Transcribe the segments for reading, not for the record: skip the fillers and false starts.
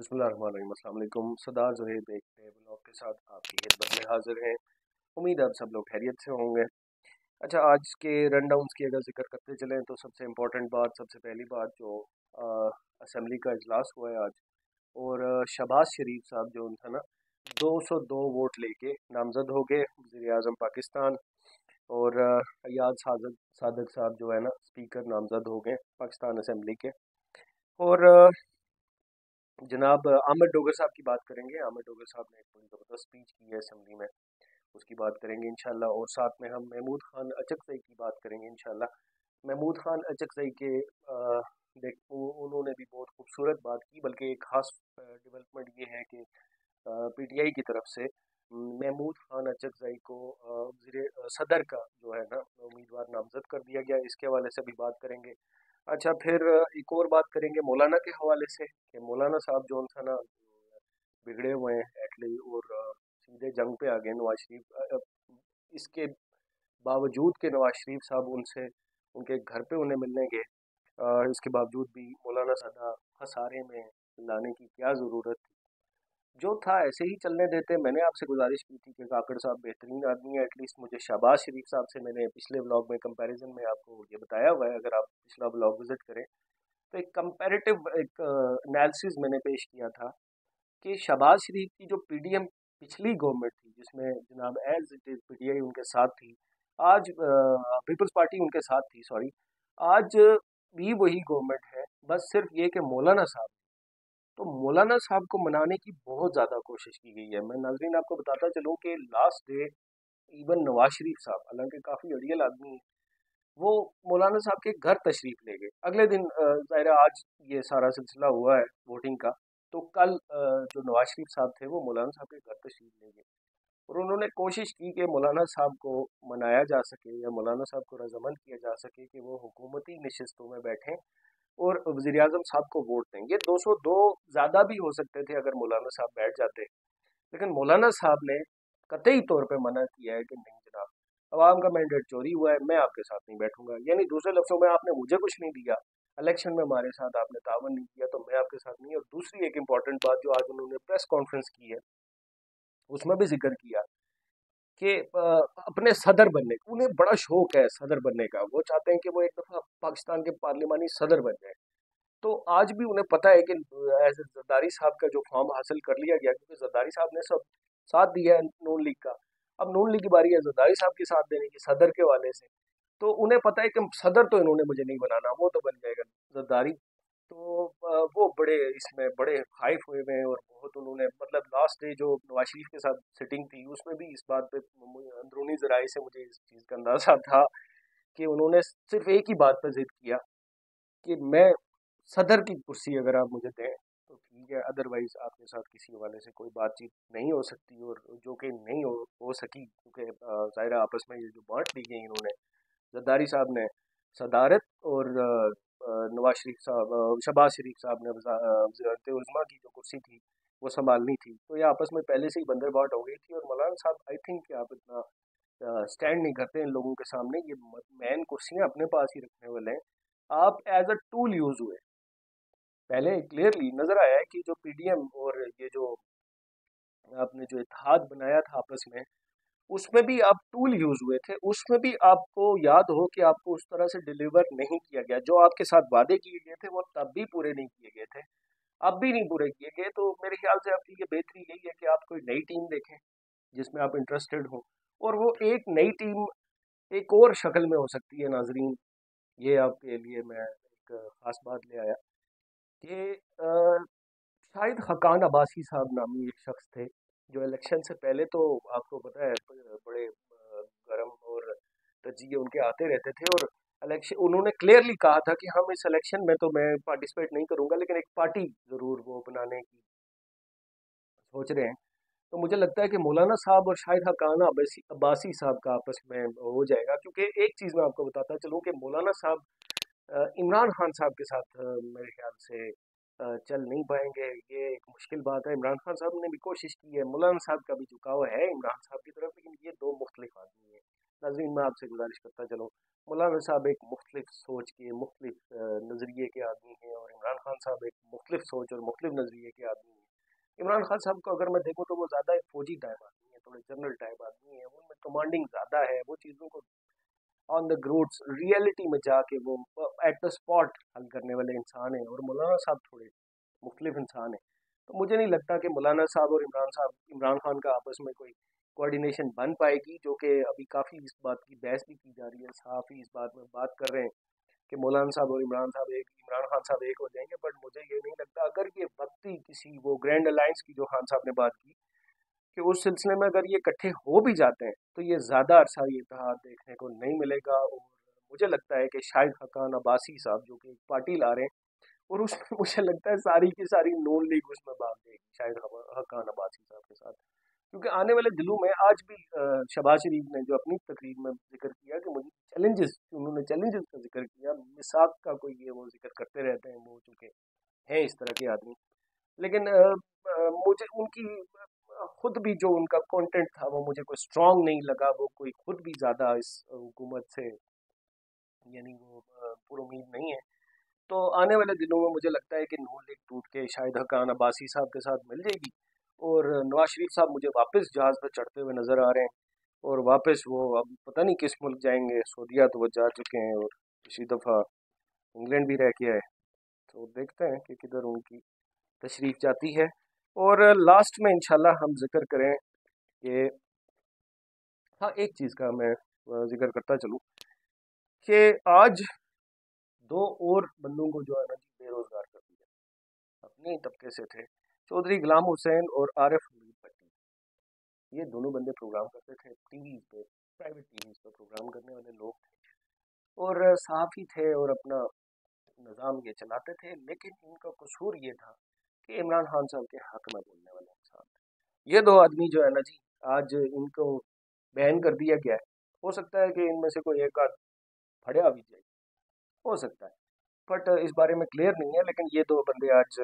बिस्मिल्लाहिर्रहमानिर्रहीम। अस्सलाम वालेकुम। सरदार ज़ुहैब एक नए ब्लॉग के साथ आपकी खिदमत में हाजिर हैं। उम्मीद है आप सब लोग खैरियत से होंगे। अच्छा, आज के रन डाउन्स की अगर जिक्र करते चलें तो सबसे इम्पोर्टेंट बात, सबसे पहली बात जो असम्बली का इजलास हुआ है आज, और शहबाज शरीफ साहब जो उनका ना 202 वोट लेके नामजद हो गए वज़ीर आज़म पाकिस्तान। और अयाज सादक साहब जो है ना स्पीकर नामजद हो गए पाकिस्तान असम्बली के। और जनाब आमिर डोगर साहब की बात करेंगे। आमिर डोगर साहब ने एक बड़ी ज़बरदस्त स्पीच की है असम्बली में, उसकी बात करेंगे इंशाल्लाह। और साथ में हम महमूद खान अचकज़ई की बात करेंगे इंशाल्लाह। महमूद खान अचकज़ई के उन्होंने भी बहुत खूबसूरत बात की, बल्कि एक ख़ास डेवलपमेंट ये है कि पीटीआई की तरफ से महमूद खान अचकज़ई को वज़ीर सदर का जो है ना उम्मीदवार नामज़द कर दिया गया। इसके हवाले से भी बात करेंगे। अच्छा, फिर एक और बात करेंगे मौलाना के हवाले से कि मौलाना साहब जो था ना बिगड़े हुए हैं एटली, और सीधे जंग पे आ गए नवाज शरीफ। इसके बावजूद के नवाज शरीफ साहब उनसे उनके घर पे उन्हें मिलने गए, इसके बावजूद भी मौलाना साहब खसारे में लाने की क्या ज़रूरत थी। जो था ऐसे ही चलने देते। मैंने आपसे गुजारिश की थी कि काकड़ साहब बेहतरीन आदमी है, एटलीस्ट मुझे शहबाज शरीफ साहब से मैंने पिछले व्लॉग में कंपैरिजन में आपको ये बताया हुआ है, अगर आप पिछला व्लॉग विजिट करें तो एक कंपैरेटिव एक एनालिसिस मैंने पेश किया था कि शहबाज शरीफ की जो पीडीएम पिछली गवर्नमेंट थी, जिसमें जनाब एज इट इज़ पीटीआई उनके साथ थी, आज पीपल्स पार्टी उनके साथ थी, सॉरी, आज भी वही गवर्नमेंट है, बस सिर्फ ये कि मौलाना साहब, तो मौलाना साहब को मनाने की बहुत ज़्यादा कोशिश की गई है। मैं नाज़रीन आपको बताता चलूँ कि last day even Nawaz Sharif साहब, हालांकि काफ़ी अड़ियल आदमी है, वो मौलाना साहब के घर तशरीफ़ ले गए। अगले दिन ज़ाहिर है आज ये सारा सिलसिला हुआ है वोटिंग का, तो कल जो नवाज शरीफ साहब थे वो मौलाना साहब के घर तशरीफ़ ले गए, और उन्होंने कोशिश की कि मौलाना साहब को मनाया जा सके या मौलाना साहब को रजामंद किया जा सके कि वो हुकूमती नशस्तों में बैठें और वज़ीर आज़म साहब को वोट दें। ये 202 ज़्यादा भी हो सकते थे अगर मौलाना साहब बैठ जाते, लेकिन मौलाना साहब ने कतई तौर पे मना किया है कि नहीं जनाब, अवाम का मैंडेट चोरी हुआ है, मैं आपके साथ नहीं बैठूंगा। यानी दूसरे लफ्ज़ों में आपने मुझे कुछ नहीं दिया, इलेक्शन में हमारे साथ आपने तावन नहीं किया, तो मैं आपके साथ नहीं। और दूसरी एक इम्पॉर्टेंट बात जो आज उन्होंने प्रेस कॉन्फ्रेंस की है उसमें भी जिक्र किया कि अपने सदर बनने, उन्हें बड़ा शौक है सदर बनने का, वो चाहते हैं कि वो एक दफ़ा पाकिस्तान के पार्लिमानी सदर बन जाए। तो आज भी उन्हें पता है कि एज जरदारी साहब का जो फॉर्म हासिल कर लिया गया, क्योंकि जरदारी साहब ने सब साथ दिया है नून लीग का, अब नून लीग की बारी है जरदारी साहब के साथ देने की सदर के वाले से। तो उन्हें पता है कि सदर तो इन्होंने मुझे नहीं बनाना, वो तो बन जाएगा जरदारी। तो वो बड़े इसमें बड़े खाइफ हुए हैं, और बहुत उन्होंने मतलब लास्ट डे जो नवाज शरीफ के साथ सिटिंग थी उसमें भी इस बात पे अंदरूनी जराये से मुझे इस चीज़ का अंदाज़ा था कि उन्होंने सिर्फ एक ही बात पर जिद किया कि मैं सदर की कुर्सी अगर आप मुझे दें तो ठीक है, अदरवाइज़ आपके साथ किसी हवाले से कोई बातचीत नहीं हो सकती, और जो कि नहीं हो सकी, क्योंकि ज़ाहिर आपस में ये जो बांट दी गई इन्होंने, जरदारी साहब ने सदारत और नवाज शरीफ साहब शहबाज शरीफ साहब ने वज़ारत उज़्मा की जो कुर्सी थी वो संभालनी थी, तो ये आपस में पहले से ही बंदर बाट हो गई थी। और मौलाना साहब आई थिंक कि आप इतना स्टैंड नहीं करते इन लोगों के सामने, ये मैन कुर्सियाँ अपने पास ही रखने वाले हैं, आप एज अ टूल यूज़ हुए। पहले क्लियरली नज़र आया है कि जो पीडीएम और ये जो आपने जो इत्तेहाद बनाया था आपस में, उसमें भी आप टूल यूज़ हुए थे, उसमें भी आपको याद हो कि आपको उस तरह से डिलीवर नहीं किया गया। जो आपके साथ वादे किए गए थे वो तब भी पूरे नहीं किए गए थे, अब भी नहीं पूरे किए गए। तो मेरे ख्याल से आपकी ये बेहतरी यही है कि आप कोई नई टीम देखें जिसमें आप इंटरेस्टेड हो, और वो एक नई टीम एक और शक्ल में हो सकती है। नाजरीन, ये आपके लिए मैं एक ख़ास बात ले आया कि शायद हकान अब्बासी साहब नामी एक शख्स थे जो इलेक्शन से पहले, तो आपको पता है बड़े गर्म और तजिए उनके आते रहते थे, और इलेक्शन उन्होंने क्लियरली कहा था कि हम इस इलेक्शन में तो मैं पार्टिसिपेट नहीं करूंगा, लेकिन एक पार्टी ज़रूर वो बनाने की सोच रहे हैं। तो मुझे लगता है कि मौलाना साहब और शायद हकाना अब्बासी साहब का आपस में हो जाएगा, क्योंकि एक चीज़ मैं आपको बताता चलूँ कि मौलाना साहब इमरान खान साहब के साथ मेरे ख्याल से चल नहीं पाएंगे। ये एक मुश्किल बात है। इमरान खान साहब ने भी कोशिश की है, मौलाना साहब का भी झुकाव है इमरान साहब की तरफ, लेकिन ये दो मुख्तलिफ आदमी हैं। नाज़रीन, मैं आपसे गुजारिश करता चलूँ, मौलाना साहब एक मुख्तलिफ सोच के मुख्तलिफ नज़रिए के आदमी हैं, और इमरान खान साहब एक मुख्तलिफ सोच और मुख्तलिफ नज़रिए के आदमी हैं। इमरान खान साहब को अगर मैं देखूँ तो वो ज़्यादा एक फौजी टाइप आदमी है, थोड़े जनरल टाइप आदमी है, उनमें कमांडिंग ज़्यादा है, वो चीज़ों को ऑन द ग्राउंड्स रियलिटी में जाके वो एट द स्पॉट हल करने वाले इंसान हैं। और मौलाना साहब थोड़े मुख्तलिफ इंसान हैं। तो मुझे नहीं लगता कि मौलाना साहब और इमरान खान का आपस में कोई कोऑर्डिनेशन बन पाएगी, जो कि अभी काफ़ी इस बात की बहस भी की जा रही है, साफ ही इस बात में बात कर रहे हैं कि मौलाना साहब और इमरान खान साहब एक हो जाएंगे। बट मुझे ये नहीं लगता। अगर ये वक्ती किसी वो ग्रैंड अलायंस की जो खान साहब ने बात की कि उस सिलसिले में अगर ये इकट्ठे हो भी जाते हैं तो ये ज़्यादा अरसा ये इत्तेहाद देखने को नहीं मिलेगा। और मुझे लगता है कि शाहिद हकान अब्बासी साहब जो कि एक पार्टी ला रहे हैं, और उसमें मुझे लगता है सारी की सारी नून लीग उसमें भाग देगी शाहिद हकान अब्बासी साहब के साथ। क्योंकि आने वाले दिनों में आज भी शहबाज शरीफ ने जो अपनी तकरीर में जिक्र किया कि मुझे चैलेंजेस, उन्होंने चैलेंजेस का जिक्र किया, मिसाक का कोई ये वो जिक्र करते रहते हैं वो चूँकि हैं इस तरह के आदमी। लेकिन मुझे उनकी खुद भी जो उनका कंटेंट था वो मुझे कोई स्ट्रांग नहीं लगा। वो कोई खुद भी ज़्यादा इस हुकूमत से यानी वो पुरुमीद नहीं है। तो आने वाले दिनों में मुझे लगता है कि नून लीग टूट के शाहिद हकान अब्बासी साहब के साथ मिल जाएगी, और नवाज शरीफ साहब मुझे वापस जहाज़ पर चढ़ते हुए नज़र आ रहे हैं। और वापस वो अब पता नहीं किस मुल्क जाएंगे, सऊदीया तो वो जा चुके हैं, और पिछली दफ़ा इंग्लैंड भी रह के आए। तो देखते हैं कि किधर उनकी तशरीफ़ जाती है। और लास्ट में इंशाल्लाह हम जिक्र करें कि हाँ, एक चीज़ का मैं जिक्र करता चलूँ कि आज दो और बंदों को जो है ना जी बेरोज़गार कर दिया, अपने ही तबके से थे, चौधरी गुलाम हुसैन और आरिफ हमीद भट्टी। ये दोनों बंदे प्रोग्राम करते थे टीवी पे, प्राइवेट टीवी पे प्रोग्राम करने वाले लोग थे, और सहाफ़ी थे और अपना निज़ाम ये चलाते थे। लेकिन इनका कसूर ये था कि इमरान खान साहब के हक में बोलने वाले इंसान थे। ये दो आदमी जो है ना जी, आज इनको बैन कर दिया गया है। हो सकता है कि इनमें से कोई एक आध फड़िया भी जाए, हो सकता है, बट इस बारे में क्लियर नहीं है। लेकिन ये दो बंदे आज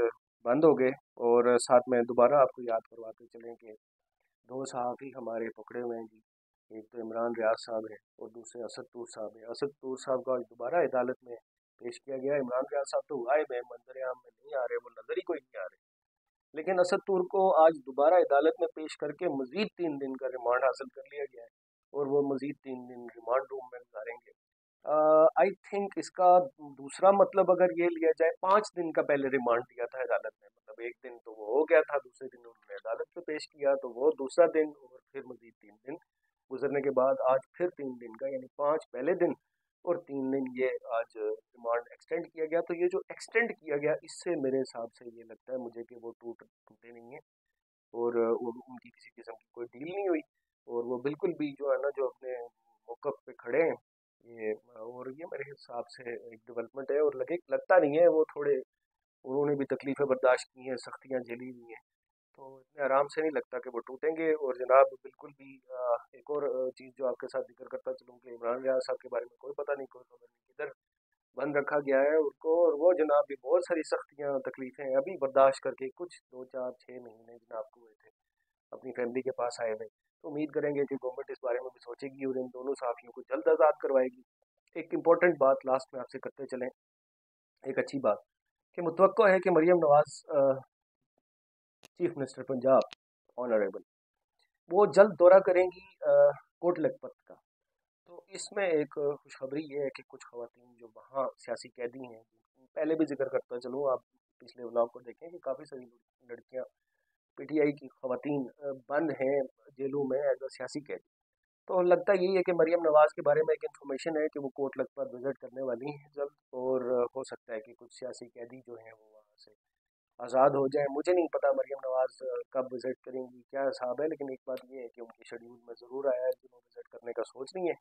बंद हो गए। और साथ में दोबारा आपको याद करवाते चलें कि दो सहाफ़ी हमारे पकड़े हुए हैं जी। एक तो इमरान रियाज साहब है और दूसरे असद तूर साहब है। असद तूर साहब को आज दोबारा अदालत में पेश किया गया। इमरान रियाज साहब तो गायब है, मंजर आम में नहीं आ रहे, वो नज़र ही कोई नहीं आ रहे। लेकिन असद तूर को आज दोबारा अदालत में पेश करके मज़ीद 3 दिन का रिमांड हासिल कर लिया गया है, और वो मज़ीद 3 दिन रिमांड रूम में गुजारेंगे। आई थिंक इसका दूसरा मतलब अगर ये लिया जाए, 5 दिन का पहले रिमांड दिया था अदालत ने, मतलब एक दिन तो वो हो गया था, दूसरे दिन उन्होंने अदालत में पेश किया तो वो दूसरा दिन, और फिर मज़ीद 3 दिन गुजरने के बाद आज फिर 3 दिन का, यानी 5 पहले दिन और 3 दिन ये आज रिमांड एक्सटेंड किया गया। तो ये जो एक्सटेंड किया गया, इससे मेरे हिसाब से ये लगता है मुझे कि वो टूटे नहीं है, और उनकी किसी किस्म की कोई डील नहीं हुई, और वो बिल्कुल भी जो है ना जो अपने मौक़िफ़ पे खड़े हैं। ये और ये मेरे हिसाब से एक डेवलपमेंट है, और लगता नहीं है वो थोड़े, उन्होंने भी तकलीफ़ें बर्दाश्त की हैं, सख्तियाँ झेली हुई हैं, तो इतने आराम से नहीं लगता कि वो टूटेंगे। और जनाब बिल्कुल भी एक और चीज़ जो आपके साथ जिक्र करता चलूँ कि इमरान रियाज साहब के बारे में कोई पता नहीं, कोई खबर नहीं, किधर बंद रखा गया है उनको। और वो जनाब भी बहुत सारी सख्तियाँ तकलीफ़ें अभी बर्दाश्त करके कुछ 2 4 6 महीने जनाब को हुए थे अपनी फैमिली के पास आए हुए। तो उम्मीद करेंगे कि गवर्नमेंट इस बारे में भी सोचेगी और इन दोनों साथियों को जल्द आज़ाद करवाएगी। एक इम्पॉर्टेंट बात लास्ट में आपसे करते चलें, एक अच्छी बात कि मुतवक्को है कि मरीम नवाज़ चीफ मिनिस्टर पंजाब ऑनरेबल, वो जल्द दौरा करेंगी कोट लखपत का। तो इसमें एक खुशखबरी ये है कि कुछ ख़वातीन जो वहाँ सियासी कैदी हैं, पहले भी जिक्र करता चलूँ, आप पिछले व्लॉग को देखें कि काफ़ी सारी लड़कियाँ पीटीआई की ख़वातीन बंद हैं जेलों में एज अ सियासी कैदी। तो लगता यही है कि मरीम नवाज़ के बारे में एक इन्फॉर्मेशन है कि वो कोट लखपत विज़िट करने वाली हैं जल्द, और हो सकता है कि कुछ सियासी कैदी जो हैं वो वहाँ से आज़ाद हो जाए। मुझे नहीं पता मरीम नवाज़ कब विज़िट करेंगी, क्या हिसाब है, लेकिन एक बात ये है कि उनकी शेड्यूल में ज़रूर आया है कि वो विज़िट करने का सोच रही हैं।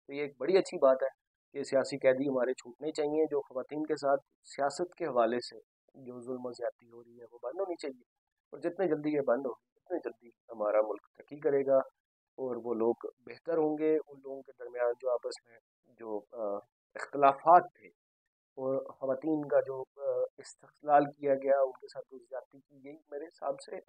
तो ये एक बड़ी अच्छी बात है कि सियासी कैदी हमारे छूटने चाहिए। जो ख़वातीन के साथ सियासत के हवाले से जो जुल्म ज़्यादती हो रही है वो बंद होनी चाहिए, और जितने जल्दी ये बंद होगी उतने जल्दी हमारा मुल्क तरक्की करेगा, और वो लोग बेहतर होंगे। उन लोगों के दरमियान जो आपस में जो इख्तलाफात थे, और ख़वातीन का जो इस्तेग़लाल किया गया, उनके साथ जो ज़्यादती की गई, मेरे हिसाब से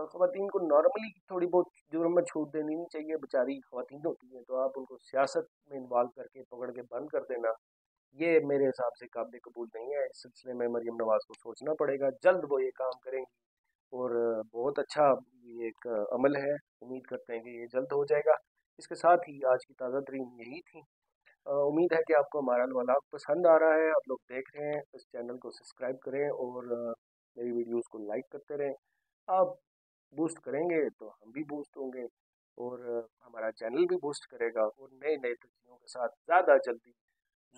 ख़वातीन को नॉर्मली थोड़ी बहुत जुर्म में छूट देनी नहीं चाहिए। बेचारी ख़वातीन होती हैं, तो आप उनको सियासत में इन्वॉल्व करके पकड़ के बंद कर देना, ये मेरे हिसाब से काबिल कबूल नहीं है। इस सिलसिले में मरीम नवाज़ को सोचना पड़ेगा, जल्द वो ये काम करेंगी اور بہت اچھا یہ ایک عمل ہے، امید کرتے ہیں کہ یہ جلد ہو جائے گا۔ اس کے ساتھ ہی آج کی تازہ ترین یہی تھی۔ امید ہے کہ آپ کو ہمارا ولاگ پسند آ رہا ہے، آپ لوگ دیکھ رہے ہیں، اس چینل کو سبسکرائب کریں اور میری ویڈیوز کو لائک کرتے رہیں۔ آپ بوسٹ کریں گے تو ہم بھی بوسٹ ہوں گے، اور ہمارا چینل بھی بوسٹ کرے گا، اور نئے نئے تجزیوں کے ساتھ زیادہ جلدی،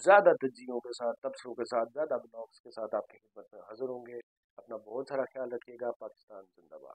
زیادہ تجزیوں کے ساتھ، تبصروں کے ساتھ، زیادہ بلاگس کے ساتھ آپ کی خدمت میں حاضر ہوں گے۔ اپنا بہت سارا خیال رکھیے گا۔ پاکستان زندہ باد۔